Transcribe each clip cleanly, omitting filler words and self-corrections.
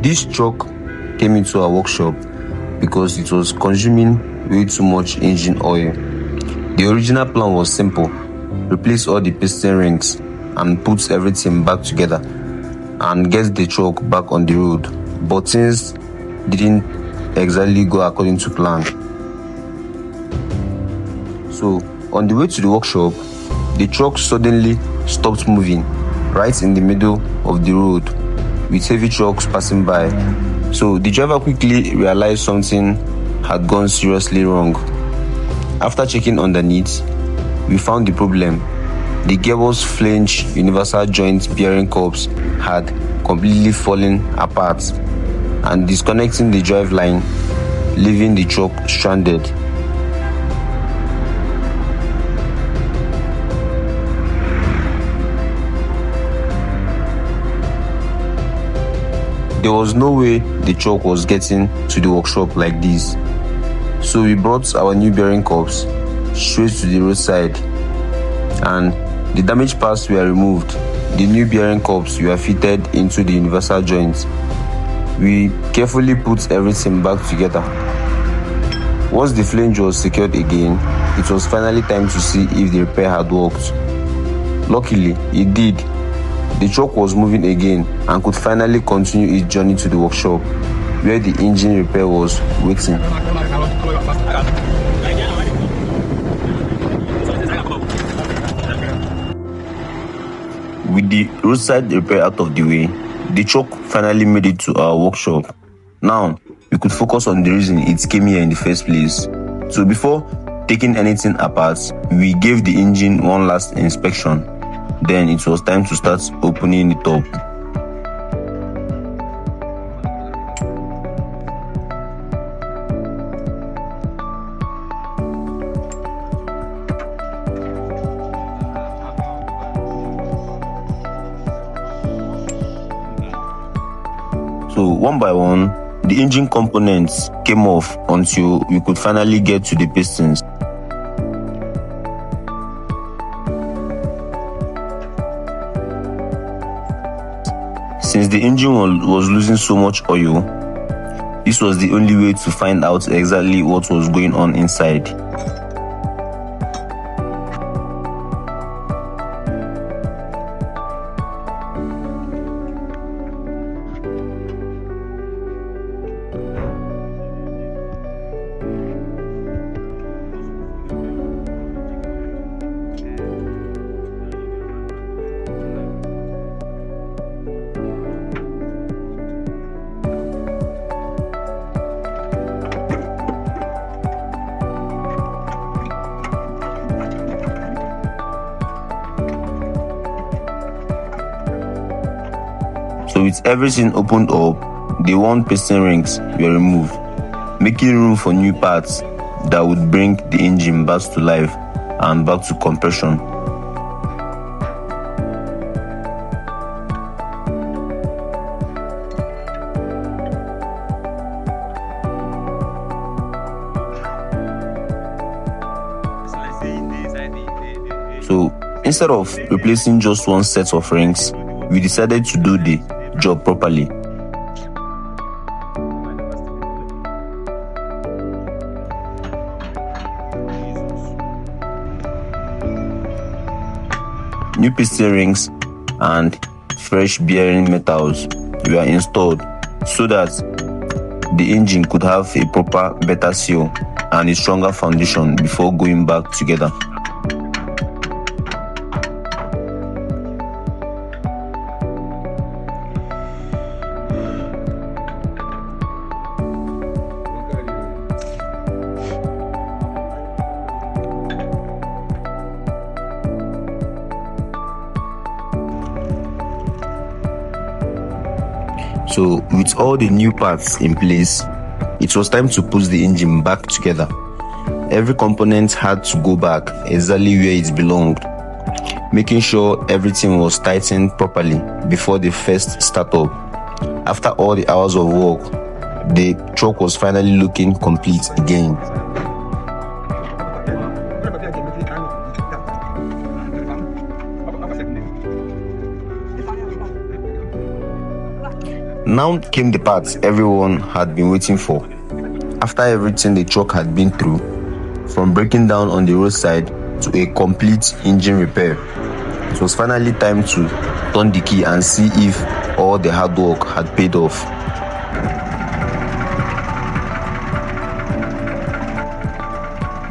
This truck came into our workshop because it was consuming way too much engine oil. The original plan was simple: replace all the piston rings and put everything back together and get the truck back on the road. But things didn't exactly go according to plan. So on the way to the workshop, the truck suddenly stopped moving right in the middle of the road with heavy trucks passing by. So the driver quickly realized something had gone seriously wrong. After checking underneath, we found the problem. The gearbox flange universal joint bearing cups had completely fallen apart and disconnecting the driveline, leaving the truck stranded. There was no way the truck was getting to the workshop like this. So we brought our new bearing cups straight to the roadside, and the damaged parts were removed. The new bearing cups were fitted into the universal joint. We carefully put everything back together. Once the flange was secured again, it was finally time to see if the repair had worked. Luckily, it did. The truck was moving again and could finally continue its journey to the workshop, where the engine repair was waiting. With the roadside repair out of the way, the truck finally made it to our workshop. Now, we could focus on the reason it came here in the first place. So before taking anything apart, we gave the engine one last inspection. Then it was time to start opening it up. So one by one, the engine components came off until we could finally get to the pistons. Since the engine was losing so much oil, this was the only way to find out exactly what was going on inside. So with everything opened up, the one piston rings were removed, making room for new parts that would bring the engine back to life and back to compression. So instead of replacing just one set of rings, we decided to do the job properly. New piston rings and fresh bearing metals were installed so that the engine could have a proper better seal and a stronger foundation before going back together. So with all the new parts in place, it was time to put the engine back together. Every component had to go back exactly where it belonged, making sure everything was tightened properly before the first startup. After all the hours of work, the truck was finally looking complete again. Now came the parts everyone had been waiting for. After everything the truck had been through, from breaking down on the roadside to a complete engine repair, it was finally time to turn the key and see if all the hard work had paid off.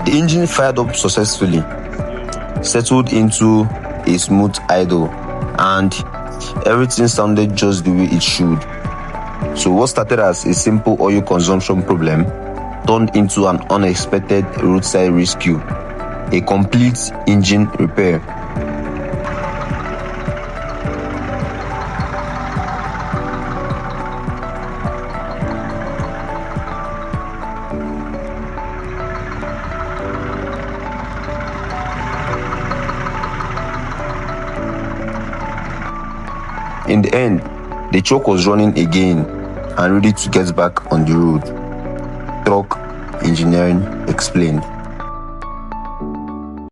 The engine fired up successfully, settled into a smooth idle, and everything sounded just the way it should. So what started as a simple oil consumption problem turned into an unexpected roadside rescue, a complete engine repair. In the end, the truck was running again and ready to get back on the road. Truck engineering explained.